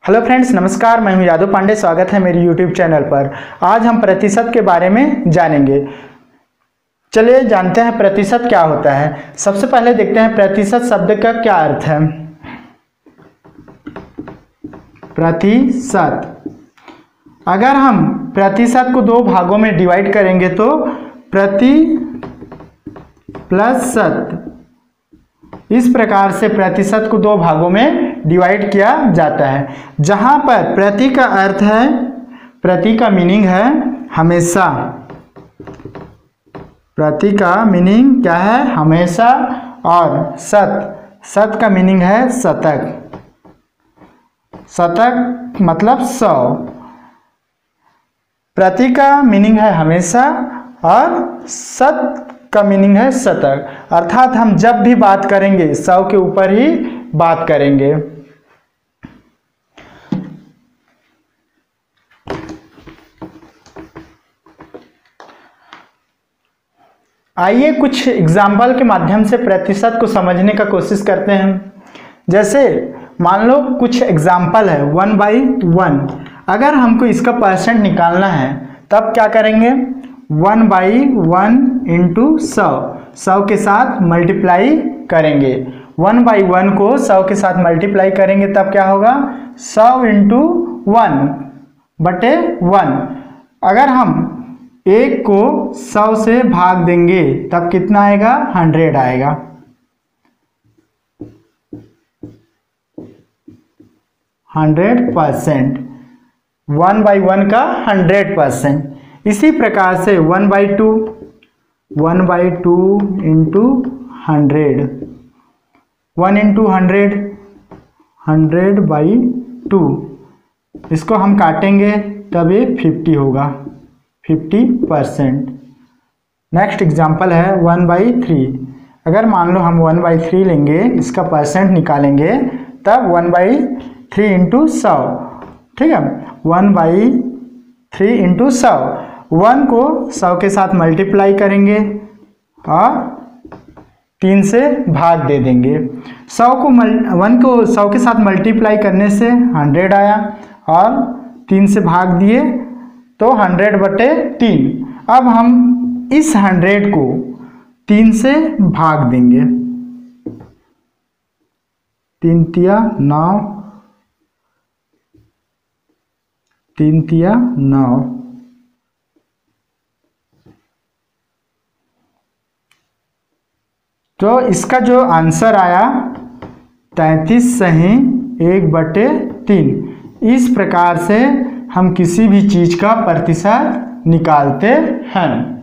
Hello friends, नमस्कार। मैं हूं यादव पांडे। स्वागत है मेरी यूट्यूब चैनल पर। आज हम प्रतिशत के बारे में जानेंगे। चलिए जानते हैं प्रतिशत क्या होता है। सबसे पहले देखते हैं प्रतिशत शब्द का क्या अर्थ है। प्रतिशत, अगर हम प्रतिशत को दो भागों में डिवाइड करेंगे तो प्रति प्लस शत, इस प्रकार से प्रतिशत को दो भागों में डिवाइड किया जाता है। जहां पर प्रति का अर्थ है, प्रति का मीनिंग है हमेशा। प्रति का मीनिंग क्या है? हमेशा। और शत, शत का मीनिंग है शतक। शतक मतलब 100। प्रति का मीनिंग है हमेशा और शत का मीनिंग है शतक। अर्थात हम जब भी बात करेंगे 100 के ऊपर ही बात करेंगे। आइए कुछ एग्जाम्पल के माध्यम से प्रतिशत को समझने का कोशिश करते हैं। जैसे मान लो कुछ एग्जाम्पल है 1/1। अगर हमको इसका परसेंट निकालना है तब क्या करेंगे? 1/1 इंटू 100, 100 के साथ मल्टीप्लाई करेंगे। 1/1 को 100 के साथ मल्टीप्लाई करेंगे तब क्या होगा? 100 इंटू 1/1। अगर हम 1 को 100 से भाग देंगे तब कितना आएगा? 100 आएगा। %100, 1/1 का 100%। इसी प्रकार से 1/2, 1/2 इंटू 100, 1 इंटू 100, 100/2। इसको हम काटेंगे तब ये 50 होगा, 50%। नेक्स्ट एग्जाम्पल है 1/3। अगर मान लो हम 1/3 लेंगे, इसका परसेंट निकालेंगे तब 1/3 इंटू 100। ठीक है, 1/3 इंटू 100। 1 को 100 के साथ मल्टीप्लाई करेंगे और 3 से भाग दे देंगे। 1 को 100 के साथ मल्टीप्लाई करने से 100 आया और 3 से भाग दिए तो 100/3। अब हम इस 100 को 3 से भाग देंगे। 3 तिया 9, 3 तिया 9। तो इसका जो आंसर आया 33 सही 1/3। इस प्रकार से हम किसी भी चीज का प्रतिशत निकालते हैं।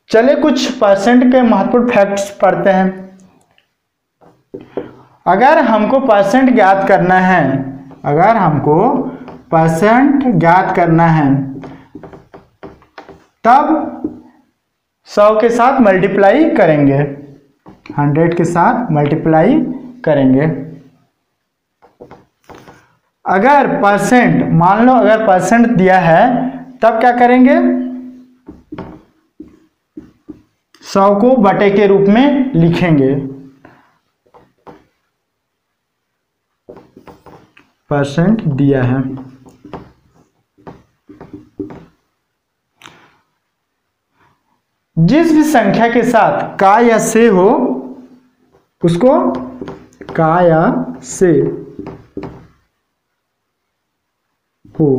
चलिए कुछ परसेंट के महत्वपूर्ण फैक्ट्स पढ़ते हैं। अगर हमको परसेंट ज्ञात करना है, अगर हमको परसेंट ज्ञात करना है तब 100 के साथ मल्टीप्लाई करेंगे, 100 के साथ मल्टीप्लाई करेंगे। अगर परसेंट, मान लो अगर परसेंट दिया है तब क्या करेंगे? 100 को बटे के रूप में लिखेंगे। परसेंट दिया है। जिस भी संख्या के साथ का या से हो उसको का या से हो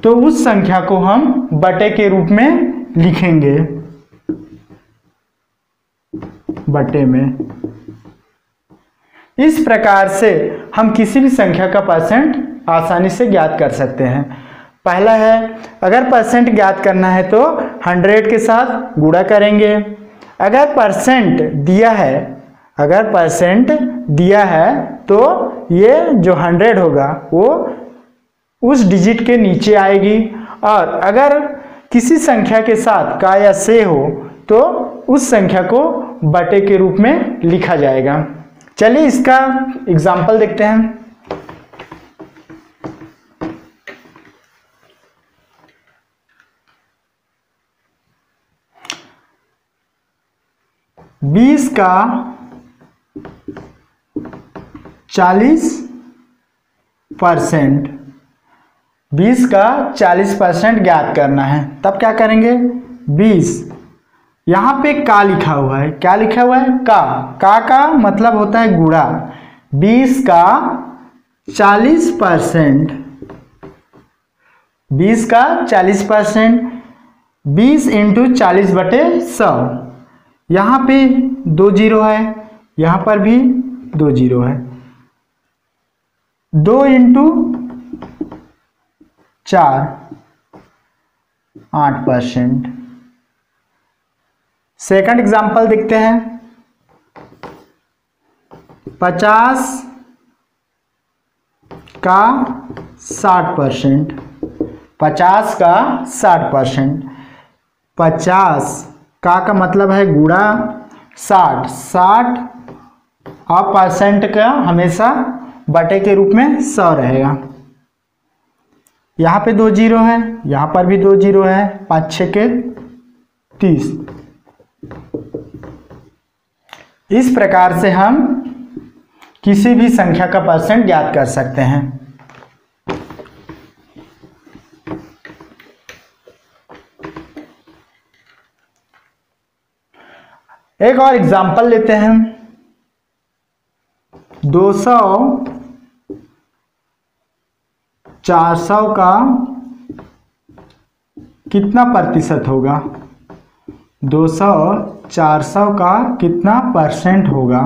तो उस संख्या को हम बटे के रूप में लिखेंगे, बटे में। इस प्रकार से हम किसी भी संख्या का परसेंट आसानी से ज्ञात कर सकते हैं। पहला है, अगर परसेंट ज्ञात करना है तो 100 के साथ गुणा करेंगे। अगर परसेंट दिया है, अगर परसेंट दिया है तो ये जो 100 होगा वो उस डिजिट के नीचे आएगी। और अगर किसी संख्या के साथ का या से हो तो उस संख्या को बटे के रूप में लिखा जाएगा। चलिए इसका एग्जाम्पल देखते हैं। 20 का 40%, 20 का 40% ज्ञात करना है। तब क्या करेंगे, 20, यहाँ पे का लिखा हुआ है, क्या लिखा हुआ है, का मतलब होता है गुणा। 20 का 40%, 20 का 40%, 20 इंटू 40/100, यहाँ पे 2 जीरो है, यहाँ पर भी 2 जीरो है। 2 इंटू 4, 8%। सेकंड एग्जाम्पल देखते हैं। 50 का 60%, 50 का 60%, 50 का मतलब है गुणा 60, 60 और परसेंट का हमेशा बटे के रूप में 100 रहेगा। यहाँ पे 2 जीरो है, यहाँ पर भी 2 जीरो है, 5 6 के 30। इस प्रकार से हम किसी भी संख्या का परसेंट ज्ञात कर सकते हैं। एक और एग्जाम्पल लेते हैं। 200 400 का कितना प्रतिशत होगा, 200 400 का कितना परसेंट होगा।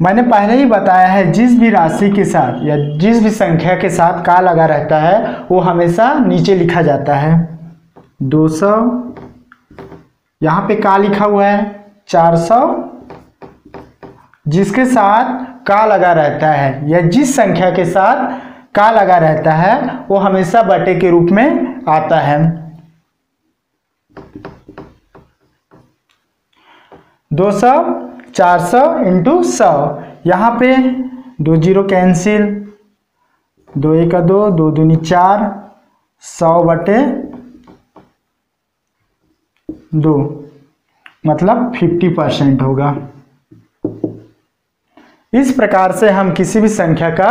मैंने पहले ही बताया है, जिस भी राशि के साथ या जिस भी संख्या के साथ का लगा रहता है वो हमेशा नीचे लिखा जाता है। 200, यहाँ पे का लिखा हुआ है, 400 जिसके साथ का लगा रहता है या जिस संख्या के साथ का लगा रहता है वो हमेशा बटे के रूप में आता है। 200 400 इंटू 100, यहाँ पे 2 जीरो कैंसिल, 2 1 2, 2 दूनी 4, 100/2 मतलब 50% होगा। इस प्रकार से हम किसी भी संख्या का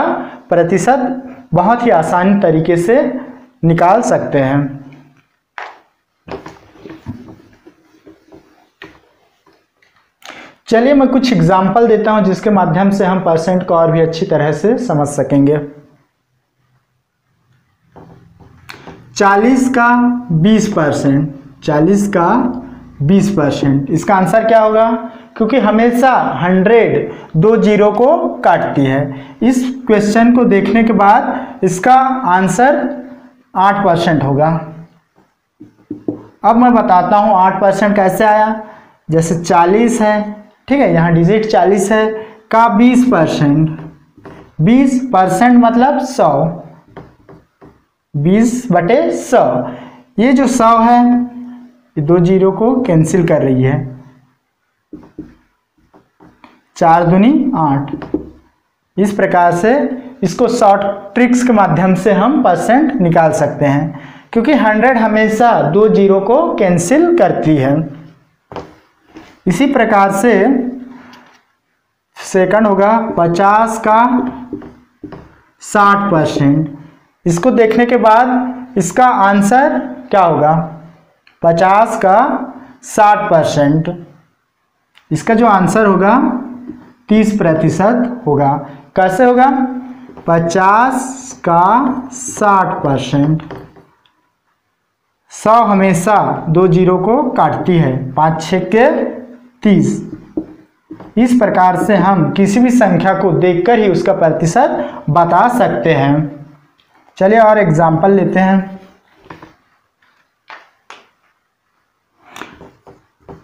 प्रतिशत बहुत ही आसान तरीके से निकाल सकते हैं। चलिए मैं कुछ एग्जाम्पल देता हूं जिसके माध्यम से हम परसेंट को और भी अच्छी तरह से समझ सकेंगे। 40 का 20%, 40 का 20%, इसका आंसर क्या होगा, क्योंकि हमेशा 100 2 जीरो को काटती है। इस क्वेश्चन को देखने के बाद इसका आंसर 8% होगा। अब मैं बताता हूँ 8% कैसे आया। जैसे 40 है, ठीक है, यहाँ डिजिट 40 है, का 20%, 20% मतलब 100, 20/100। ये जो 100 है ये 2 जीरो को कैंसिल कर रही है, 4 दूनी 8। इस प्रकार से इसको शॉर्ट ट्रिक्स के माध्यम से हम परसेंट निकाल सकते हैं, क्योंकि 100 हमेशा 2 जीरो को कैंसिल करती है। इसी प्रकार से सेकंड होगा 50 का 60%। इसको देखने के बाद इसका आंसर क्या होगा, 50 का 60%, इसका जो आंसर होगा 30% होगा। कैसे होगा, 50 का 60%, 100 हमेशा 2 जीरो को काटती है, 5 6 के 30। इस प्रकार से हम किसी भी संख्या को देखकर ही उसका प्रतिशत बता सकते हैं। चलिए और एग्जाम्पल लेते हैं।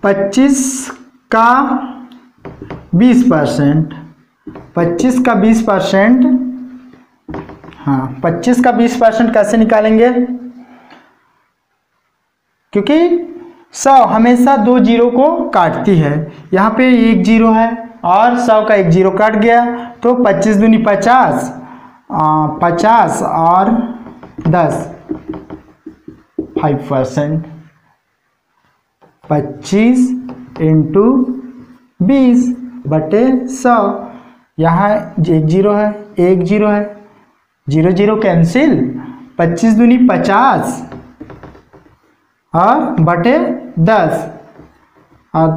25 का 20%, 25 का 20%, हाँ 25 का 20% कैसे निकालेंगे, क्योंकि 100 हमेशा 2 जीरो को काटती है। यहाँ पे 1 जीरो है और 100 का 1 जीरो काट गया, तो 25 दूनी 50, 50 और 10 5%, 25 इंटू 20/100। यहाँ 1 0 है, 1 0 है, 0 0 कैंसिल, 25 दूनी 50 और बटे 10, और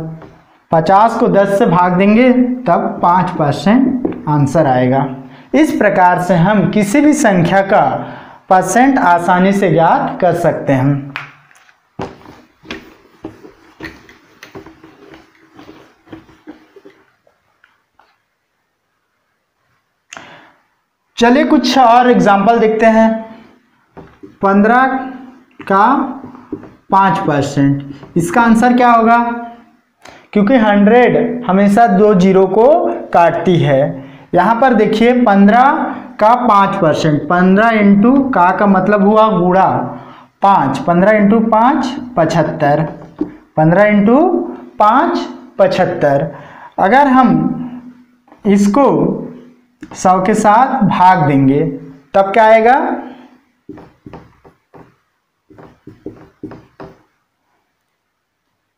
50 को 10 से भाग देंगे तब 5% आंसर आएगा। इस प्रकार से हम किसी भी संख्या का परसेंट आसानी से ज्ञात कर सकते हैं। चलिए कुछ और एग्जाम्पल देखते हैं। 15 का 5%, इसका आंसर क्या होगा? क्योंकि 100 हमेशा 2 जीरो को काटती है। यहाँ पर देखिए 15 का 5%, 15 इंटू का मतलब हुआ गुणा 5, 15 इंटू 5 75, 15 इंटू 5 75। अगर हम इसको 100 के साथ भाग देंगे तब क्या आएगा?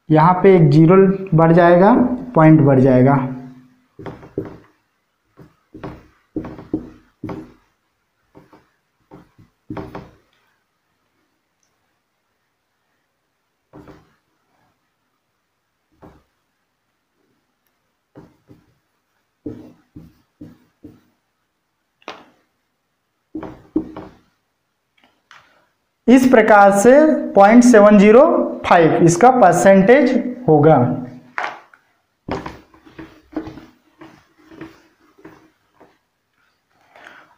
यहाँ पे एक जीरो बढ़ जाएगा, पॉइंट बढ़ जाएगा। इस प्रकार से 0.705 इसका परसेंटेज होगा।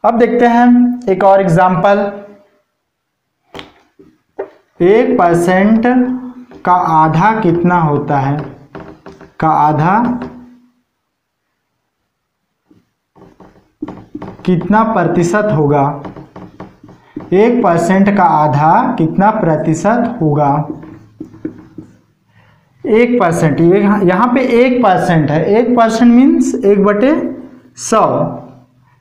अब देखते हैं एक और एग्जांपल। 1% का आधा कितना होता है? का आधा कितना प्रतिशत होगा? 1% का आधा कितना प्रतिशत होगा? 1%, यहाँ पे 1% है। 1% मीन्स 1/100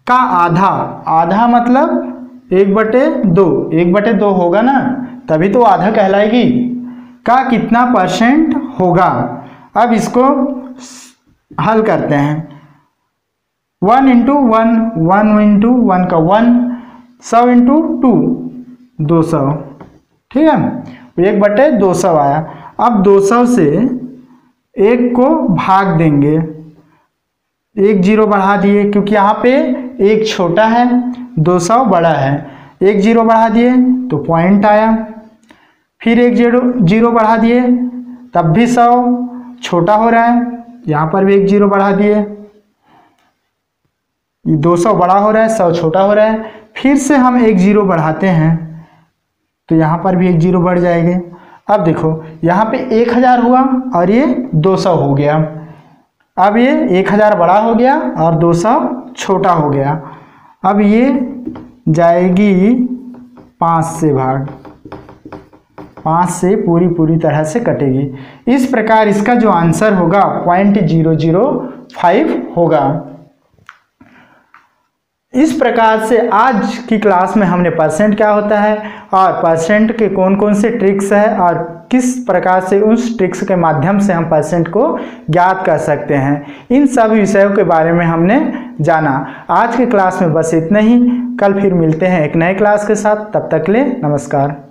का आधा, आधा मतलब 1/2, 1/2 होगा ना, तभी तो आधा कहलाएगी। का कितना परसेंट होगा? अब इसको हल करते हैं। 1 इंटू 1, 1 इंटू 1 का 1, 100 इंटू 2 200, ठीक है, 1/200 आया। अब 200 से 1 को भाग देंगे, 1 जीरो बढ़ा दिए क्योंकि यहाँ पे 1 छोटा है, 200 बड़ा है, 1 जीरो बढ़ा दिए तो पॉइंट आया। फिर 1 जीरो बढ़ा दिए तब भी 100 छोटा हो रहा है, यहाँ पर भी 1 जीरो बढ़ा दिए, 200 बड़ा हो रहा है, 100 छोटा हो रहा है। फिर से हम 1 जीरो बढ़ाते हैं तो यहाँ पर भी 1 जीरो बढ़ जाएंगे। अब देखो यहाँ पे 1000 हुआ और ये 200 हो गया। अब ये 1000 बड़ा हो गया और 200 छोटा हो गया। अब ये जाएगी 5 से भाग, 5 से पूरी तरह से कटेगी। इस प्रकार इसका जो आंसर होगा 0.005 होगा। इस प्रकार से आज की क्लास में हमने परसेंट क्या होता है और परसेंट के कौन कौन से ट्रिक्स है और किस प्रकार से उस ट्रिक्स के माध्यम से हम परसेंट को ज्ञात कर सकते हैं, इन सब विषयों के बारे में हमने जाना। आज की क्लास में बस इतना ही। कल फिर मिलते हैं एक नए क्लास के साथ। तब तक के लिए नमस्कार।